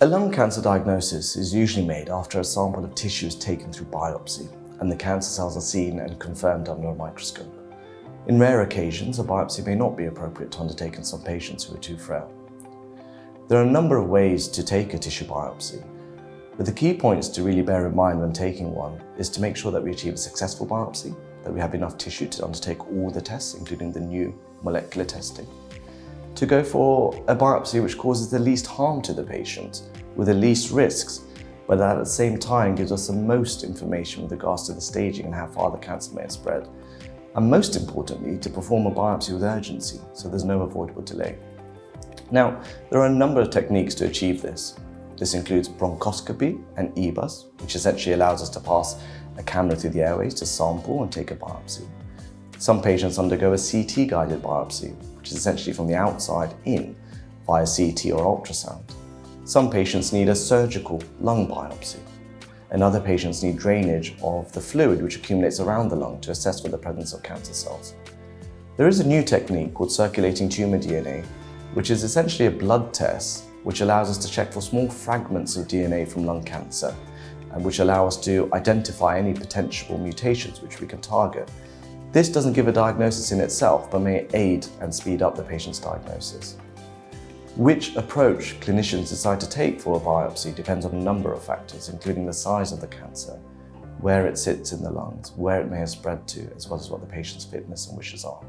A lung cancer diagnosis is usually made after a sample of tissue is taken through biopsy and the cancer cells are seen and confirmed under a microscope. In rare occasions, a biopsy may not be appropriate to undertake in some patients who are too frail. There are a number of ways to take a tissue biopsy, but the key points to really bear in mind when taking one is to make sure that we achieve a successful biopsy, that we have enough tissue to undertake all the tests, including the new molecular testing, to go for a biopsy which causes the least harm to the patient, with the least risks, but that at the same time gives us the most information with regards to the staging and how far the cancer may have spread. And most importantly, to perform a biopsy with urgency, so there's no avoidable delay. Now, there are a number of techniques to achieve this. This includes bronchoscopy and EBUS, which essentially allows us to pass a camera through the airways to sample and take a biopsy. Some patients undergo a CT-guided biopsy, which is essentially from the outside in via CT or ultrasound. Some patients need a surgical lung biopsy, and other patients need drainage of the fluid which accumulates around the lung to assess for the presence of cancer cells. There is a new technique called circulating tumor DNA, which is essentially a blood test which allows us to check for small fragments of DNA from lung cancer, and which allow us to identify any potential mutations which we can target. This doesn't give a diagnosis in itself, but may aid and speed up the patient's diagnosis. Which approach clinicians decide to take for a biopsy depends on a number of factors, including the size of the cancer, where it sits in the lungs, where it may have spread to, as well as what the patient's fitness and wishes are.